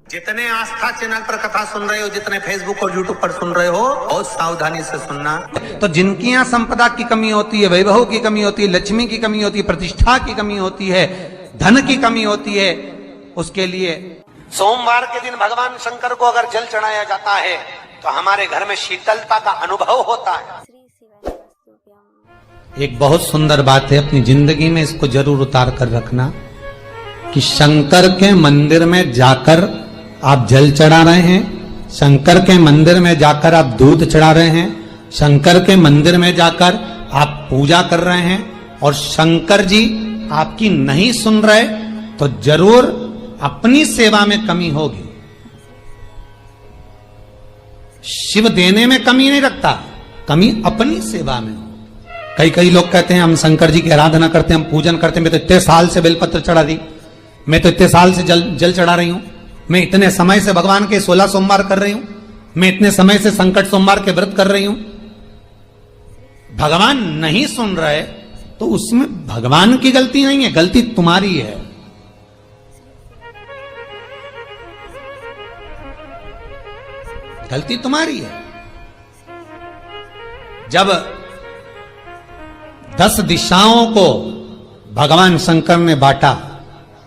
जितने आस्था चैनल पर कथा सुन रहे हो, जितने फेसबुक और यूट्यूब पर सुन रहे हो, बहुत सावधानी से सुनना। तो जिनकी यहाँ संपदा की कमी होती है, वैभव की कमी होती है, लक्ष्मी की कमी होती है, प्रतिष्ठा की कमी होती है, धन की कमी होती है, उसके लिए सोमवार के दिन भगवान शंकर को अगर जल चढ़ाया जाता है तो हमारे घर में शीतलता का अनुभव होता है। एक बहुत सुंदर बात है, अपनी जिंदगी में इसको जरूर उतार कर रखना कि शंकर के मंदिर में जाकर आप जल चढ़ा रहे हैं, शंकर के मंदिर में जाकर आप दूध चढ़ा रहे हैं, शंकर के मंदिर में जाकर आप पूजा कर रहे हैं और शंकर जी आपकी नहीं सुन रहे तो जरूर अपनी सेवा में कमी होगी। शिव देने में कमी नहीं रखता, कमी अपनी सेवा में हो। कई लोग कहते हैं हम शंकर जी की आराधना करते हैं, हम पूजन करते हैं, मैं तो इतने साल से बेलपत्र चढ़ा दी, मैं तो इतने साल से जल चढ़ा रही हूं, मैं इतने समय से भगवान के 16 सोमवार कर रही हूं, मैं इतने समय से संकट सोमवार के व्रत कर रही हूं। भगवान नहीं सुन रहे तो उसमें भगवान की गलती नहीं है, गलती तुम्हारी है। गलती तुम्हारी है। जब 10 दिशाओं को भगवान शंकर ने बांटा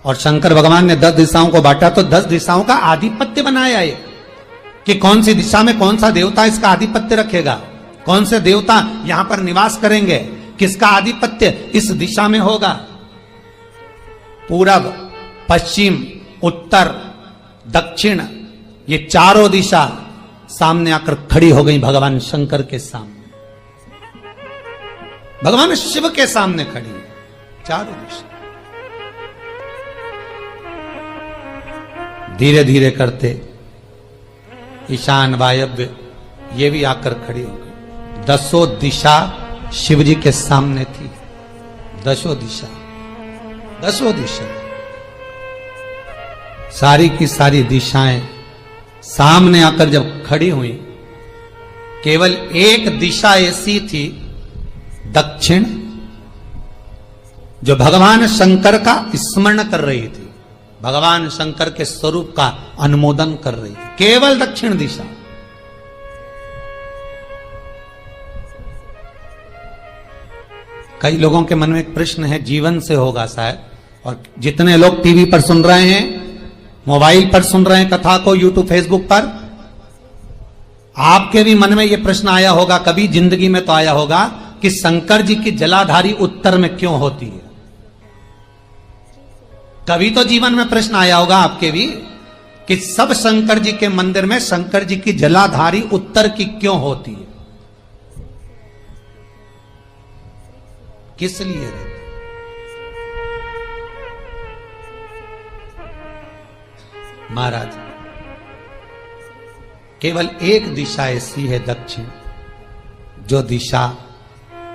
और शंकर भगवान ने 10 दिशाओं को बांटा तो 10 दिशाओं का आधिपत्य बनाया ये कि कौन सी दिशा में कौन सा देवता इसका आधिपत्य रखेगा, कौन से देवता यहां पर निवास करेंगे, किसका आधिपत्य इस दिशा में होगा। पूरब, पश्चिम, उत्तर, दक्षिण, ये चारों दिशा सामने आकर खड़ी हो गई भगवान शंकर के सामने, भगवान शिव के सामने खड़ी है चारों दिशा। धीरे धीरे करते ईशान, वायव्य ये भी आकर खड़ी हो गई। 10 दिशा शिव जी के सामने थी, 10 दिशा, 10 दिशा, सारी की सारी दिशाएं सामने आकर जब खड़ी हुई, केवल एक दिशा ऐसी थी दक्षिण, जो भगवान शंकर का स्मरण कर रही थी, भगवान शंकर के स्वरूप का अनुमोदन कर रही थी, केवल दक्षिण दिशा। कई लोगों के मन में एक प्रश्न है, जीवन से होगा शायद, और जितने लोग टीवी पर सुन रहे हैं, मोबाइल पर सुन रहे हैं कथा को, यूट्यूब, फेसबुक पर, आपके भी मन में यह प्रश्न आया होगा, कभी जिंदगी में तो आया होगा कि शंकर जी की जलाधारी उत्तर में क्यों होती है। कभी तो जीवन में प्रश्न आया होगा आपके भी कि सब शंकर जी के मंदिर में शंकर जी की जलाधारी उत्तर की क्यों होती है, किस लिए रहती? महाराज, केवल एक दिशा ऐसी है दक्षिण, जो दिशा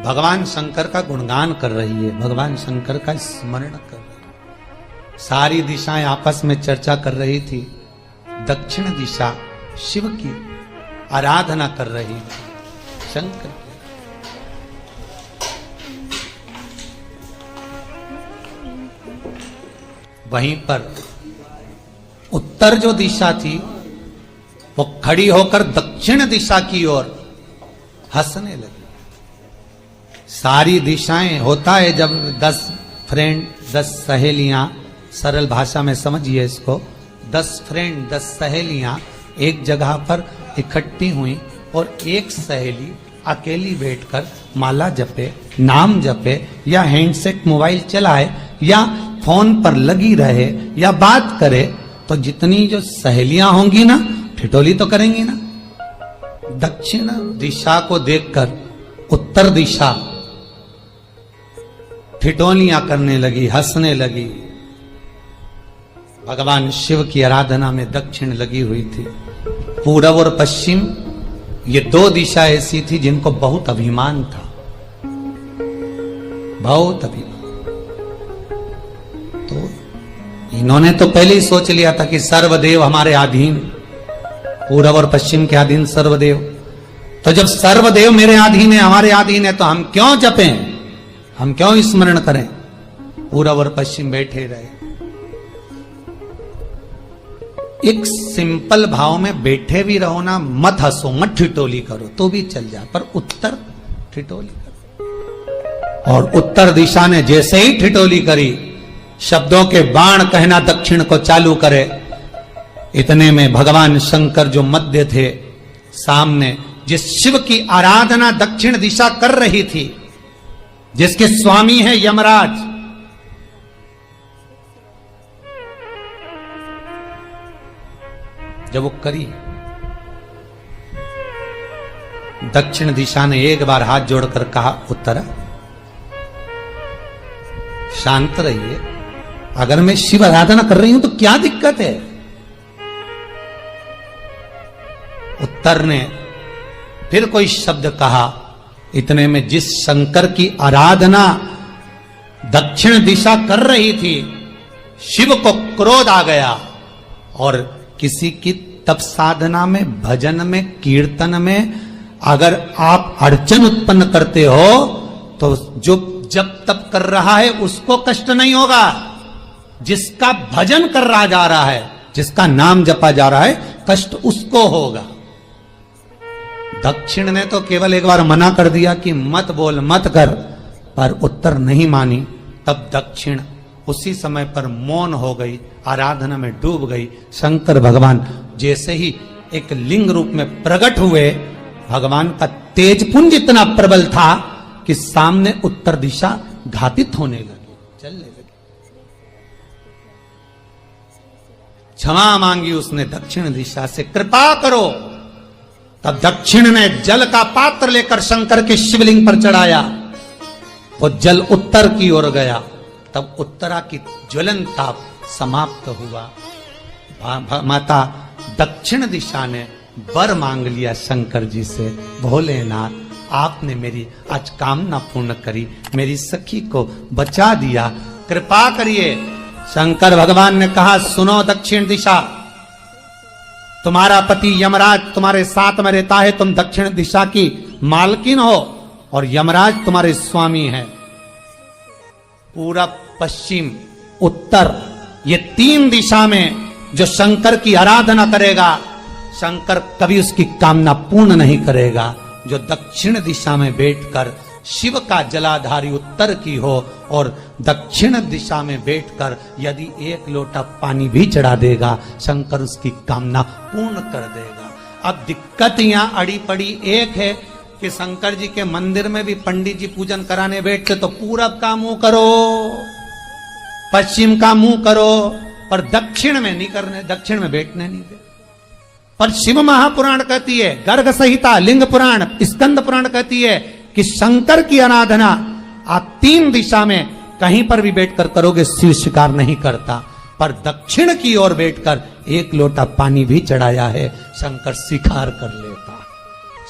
भगवान शंकर का गुणगान कर रही है, भगवान शंकर का स्मरण कर रही है। सारी दिशाएं आपस में चर्चा कर रही थी, दक्षिण दिशा शिव की आराधना कर रही थी, शंकर की। वहीं पर उत्तर जो दिशा थी वो खड़ी होकर दक्षिण दिशा की ओर हंसने लगी। सारी दिशाएं, होता है जब 10 फ्रेंड, 10 सहेलियां, सरल भाषा में समझिए इसको, 10 फ्रेंड, 10 सहेलियां एक जगह पर इकट्ठी हुई और एक सहेली अकेली बैठकर माला जपे, नाम जपे, या हैंडसेट मोबाइल चलाए, या फोन पर लगी रहे, या बात करे, तो जितनी जो सहेलियां होंगी ना, ठिठोली तो करेंगी ना। दक्षिण दिशा को देखकर उत्तर दिशा ठिठोलियां करने लगी, हंसने लगी। भगवान शिव की आराधना में दक्षिण लगी हुई थी। पूरब और पश्चिम ये 2 दिशा ऐसी थी जिनको बहुत अभिमान था, बहुत अभिमान। तो इन्होंने तो पहले ही सोच लिया था कि सर्वदेव हमारे अधीन, पूरब और पश्चिम के अधीन सर्वदेव। तो जब सर्वदेव मेरे अधीन है, हमारे अधीन है, तो हम क्यों जपें, हम क्यों स्मरण करें। पूरब और पश्चिम बैठे रहे। एक सिंपल भाव में बैठे भी रहो ना, मत हंसो, मत ठिठोली करो तो भी चल जाए, पर उत्तर ठिठोली करो। और उत्तर दिशा ने जैसे ही ठिठोली करी, शब्दों के बाण कहना दक्षिण को चालू करे, इतने में भगवान शंकर जो मध्य थे सामने, जिस शिव की आराधना दक्षिण दिशा कर रही थी, जिसके स्वामी है यमराज, जब वो करी, दक्षिण दिशा ने एक बार हाथ जोड़कर कहा, उत्तरा शांत रहिए, अगर मैं शिव आराधना कर रही हूं तो क्या दिक्कत है। उत्तर ने फिर कोई शब्द कहा, इतने में जिस शंकर की आराधना दक्षिण दिशा कर रही थी, शिव को क्रोध आ गया और किसी की तप साधना में, भजन में, कीर्तन में अगर आप अड़चन उत्पन्न करते हो तो जो जब तप कर रहा है उसको कष्ट नहीं होगा, जिसका भजन कर रहा जा रहा है, जिसका नाम जपा जा रहा है, कष्ट उसको होगा। दक्षिण ने तो केवल एक बार मना कर दिया कि मत बोल, मत कर, पर उत्तर नहीं मानी। तब दक्षिण उसी समय पर मौन हो गई, आराधना में डूब गई। शंकर भगवान जैसे ही एक लिंग रूप में प्रकट हुए, भगवान का तेजपुंज इतना प्रबल था कि सामने उत्तर दिशा घातित होने लगी, चलने लगी। क्षमा मांगी उसने दक्षिण दिशा से, कृपा करो। तब दक्षिण ने जल का पात्र लेकर शंकर के शिवलिंग पर चढ़ाया, वो जल उत्तर की ओर गया। तब उत्तरा की ज्वलन ताप समाप्त हुआ। माता दक्षिण दिशा ने वर मांग लिया शंकर जी से, भोलेनाथ आपने मेरी आज कामना पूर्ण करी, मेरी सखी को बचा दिया, कृपा करिए। शंकर भगवान ने कहा, सुनो दक्षिण दिशा, तुम्हारा पति यमराज तुम्हारे साथ में रहता है, तुम दक्षिण दिशा की मालकिन हो और यमराज तुम्हारे स्वामी है। पूरब, पश्चिम, उत्तर, ये तीन दिशा में जो शंकर की आराधना करेगा, शंकर कभी उसकी कामना पूर्ण नहीं करेगा। जो दक्षिण दिशा में बैठकर शिव का जलाधारी उत्तर की हो और दक्षिण दिशा में बैठकर यदि एक लोटा पानी भी चढ़ा देगा, शंकर उसकी कामना पूर्ण कर देगा। अब दिक्कत यहां अड़ी पड़ी एक है कि शंकर जी के मंदिर में भी पंडित जी पूजन कराने बैठते तो पूरब का मुंह करो, पश्चिम का मुंह करो, पर दक्षिण में नहीं करने, दक्षिण में बैठने नहीं दे। पर शिव महापुराण कहती है, गर्ग संहिता, लिंग पुराण, स्कंद पुराण कहती है कि शंकर की आराधना आप तीन दिशा में कहीं पर भी बैठकर करोगे, शिव स्वीकार नहीं करता। पर दक्षिण की ओर बैठकर एक लोटा पानी भी चढ़ाया है, शंकर स्वीकार कर लेता,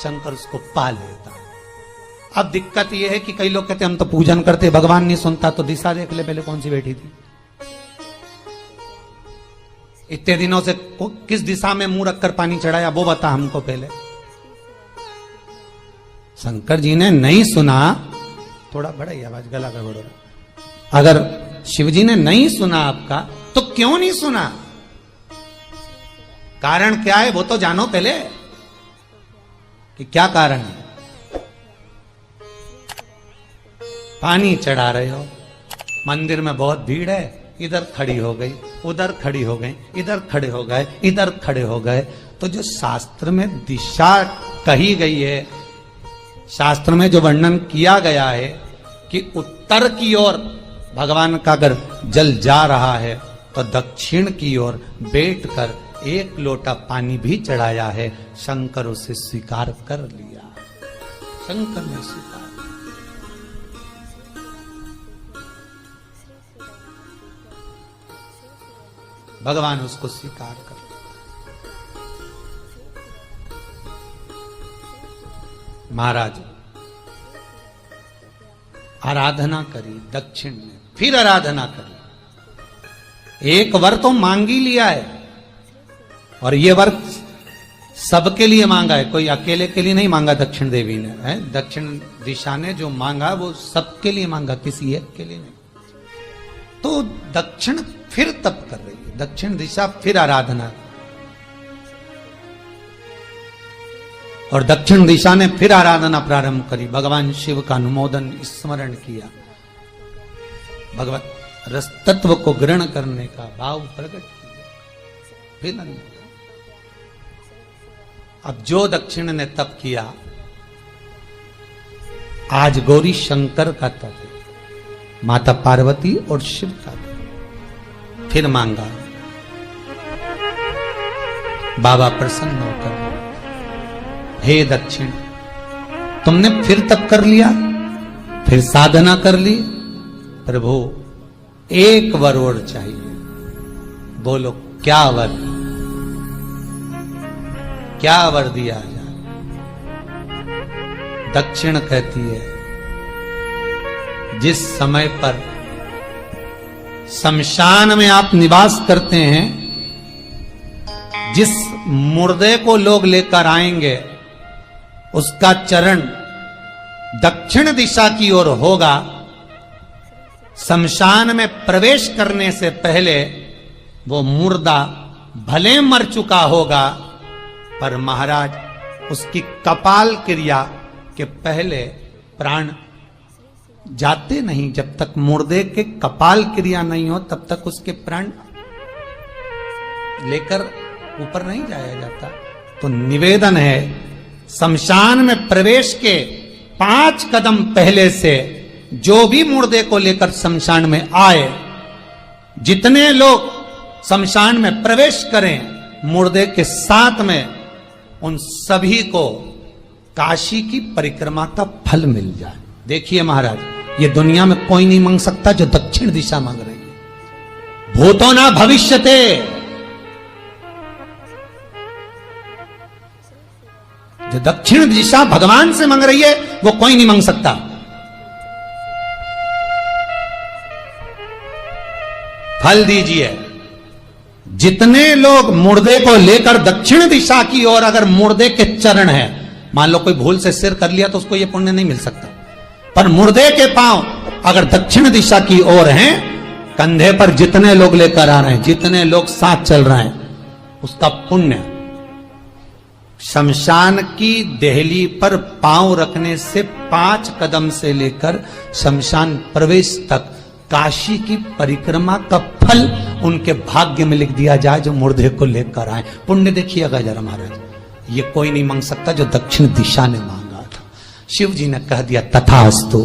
शंकर उसको पा लेता। अब दिक्कत यह है कि कई लोग कहते हम तो पूजन करते, भगवान नहीं सुनता, तो दिशा देख ले पहले कौन सी बैठी थी, इतने दिनों से किस दिशा में मुंह रखकर पानी चढ़ाया, वो बता हमको पहले। शंकर जी ने नहीं सुना, थोड़ा बढ़ाई आवाज, गला का बढ़ो। अगर शिव जी ने नहीं सुना आपका, तो क्यों नहीं सुना, कारण क्या है वो तो जानो पहले कि क्या कारण है। पानी चढ़ा रहे हो, मंदिर में बहुत भीड़ है, इधर खड़ी हो गई, उधर खड़ी हो गई, इधर खड़े हो गए, इधर खड़े हो गए, तो जो शास्त्र में दिशा कही गई है, शास्त्र में जो वर्णन किया गया है कि उत्तर की ओर भगवान का अगर जल जा रहा है तो दक्षिण की ओर बैठकर एक लोटा पानी भी चढ़ाया है, शंकर उसे स्वीकार कर लिया, शंकर ने स्वीकार। भगवान उसको स्वीकार कर। महाराज आराधना करी दक्षिण में, फिर आराधना करी, एक वर तो मांग ही लिया है, और ये वर सबके लिए मांगा है, कोई अकेले के लिए नहीं मांगा दक्षिण देवी ने, है दक्षिण दिशा ने जो मांगा वो सबके लिए मांगा, किसी एक के लिए नहीं। तो दक्षिण फिर तप कर रही है, दक्षिण दिशा फिर आराधना और दक्षिण दिशा ने फिर आराधना प्रारंभ करी, भगवान शिव का अनुमोदन स्मरण किया, भगवत रस तत्व को ग्रहण करने का भाव प्रकट किया। फिर अब जो दक्षिण ने तप किया, आज गौरी शंकर का तप है, माता पार्वती और शिव का तप। फिर मांगा, बाबा प्रसन्न होकर, हे दक्षिण, तुमने फिर तप कर लिया, फिर साधना कर ली, प्रभु एक वर और चाहिए। बोलो क्या वर, क्या वर दिया जाए? दक्षिण कहती है, जिस समय पर शमशान में आप निवास करते हैं, जिस मुर्दे को लोग लेकर आएंगे, उसका चरण दक्षिण दिशा की ओर होगा। शमशान में प्रवेश करने से पहले वो मुर्दा भले मर चुका होगा, पर महाराज उसकी कपाल क्रिया के पहले प्राण जाते नहीं। जब तक मुर्दे के कपाल क्रिया नहीं हो, तब तक उसके प्राण लेकर ऊपर नहीं जाया जाता। तो निवेदन है, शमशान में प्रवेश के 5 कदम पहले से जो भी मुर्दे को लेकर शमशान में आए, जितने लोग शमशान में प्रवेश करें मुर्दे के साथ में, उन सभी को काशी की परिक्रमा का फल मिल जाए। देखिए महाराज, ये दुनिया में कोई नहीं मांग सकता जो दक्षिण दिशा मांग रही है। भूतो ना भविष्यते, जो दक्षिण दिशा भगवान से मांग रही है वो कोई नहीं मांग सकता। फल दीजिए। जितने लोग मुर्दे को लेकर दक्षिण दिशा की ओर, अगर मुर्दे के चरण है, मान लो कोई भूल से सिर कर लिया तो उसको ये पुण्य नहीं मिल सकता, पर मुर्दे के पांव अगर दक्षिण दिशा की ओर हैं, कंधे पर जितने लोग लेकर आ रहे हैं, जितने लोग साथ चल रहे हैं, उसका पुण्य शमशान की देहली पर पांव रखने से 5 कदम से लेकर शमशान प्रवेश तक काशी की परिक्रमा का फल उनके भाग्य में लिख दिया जाए, जो मुर्दे को लेकर आए। पुण्य देखिएगा जरा महाराज, ये कोई नहीं मांग सकता जो दक्षिण दिशा ने मांगा था। शिव जी ने कह दिया तथास्तु,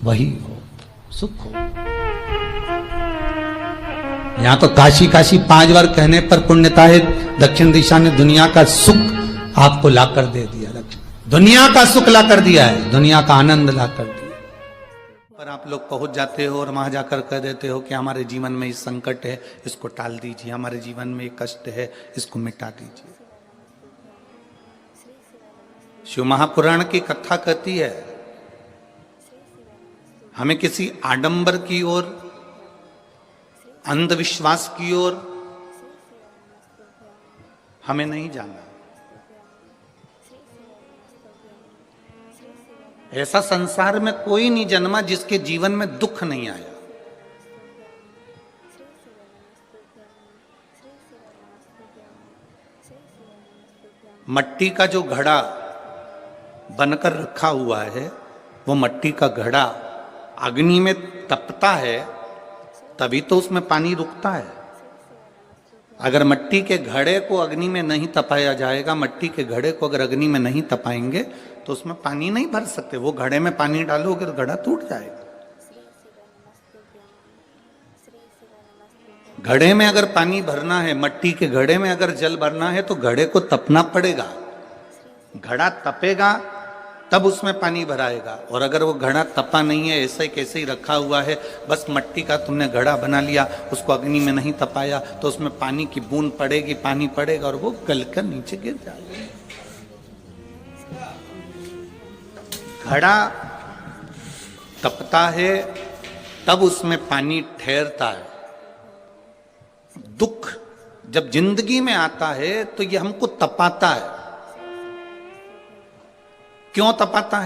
वही हो, सुख हो। यहां तो काशी काशी 5 बार कहने पर पुण्यता है, दक्षिण दिशा ने दुनिया का सुख आपको लाकर दे दिया, दुनिया का सुख लाकर दिया है, दुनिया का आनंद लाकर दिया। पर आप लोग पहुंच जाते हो और वहां जाकर कह देते हो कि हमारे जीवन में इस संकट है, इसको टाल दीजिए, हमारे जीवन में एक कष्ट है, इसको मिटा दीजिए। शिव महापुराण की कथा कहती है, हमें किसी आडंबर की ओर, अंधविश्वास की ओर हमें नहीं जाना। ऐसा संसार में कोई नहीं जन्मा जिसके जीवन में दुख नहीं आया। मट्टी का जो घड़ा बनकर रखा हुआ है, वो मट्टी का घड़ा अग्नि में तपता है, तभी तो उसमें पानी रुकता है। अगर मट्टी के घड़े को अग्नि में नहीं तपाया जाएगा, मट्टी के घड़े को अगर अग्नि में नहीं तपाएंगे तो उसमें पानी नहीं भर सकते। वो घड़े में पानी डालोगे तो घड़ा टूट जाएगा। घड़े में अगर पानी भरना है, मट्टी के घड़े में अगर जल भरना है, तो घड़े को तपना पड़ेगा। घड़ा तपेगा तब उसमें पानी भराएगा। और अगर वो घड़ा तपा नहीं है, ऐसे कैसे ही रखा हुआ है, बस मट्टी का तुमने घड़ा बना लिया, उसको अग्नि में नहीं तपाया, तो उसमें पानी की बूंद पड़ेगी, पानी पड़ेगा और वो गलकर नीचे गिर जाएगा। घड़ा तपता है तब उसमें पानी ठहरता है। दुख जब जिंदगी में आता है तो ये हमको तपाता है। क्यों तपाता है?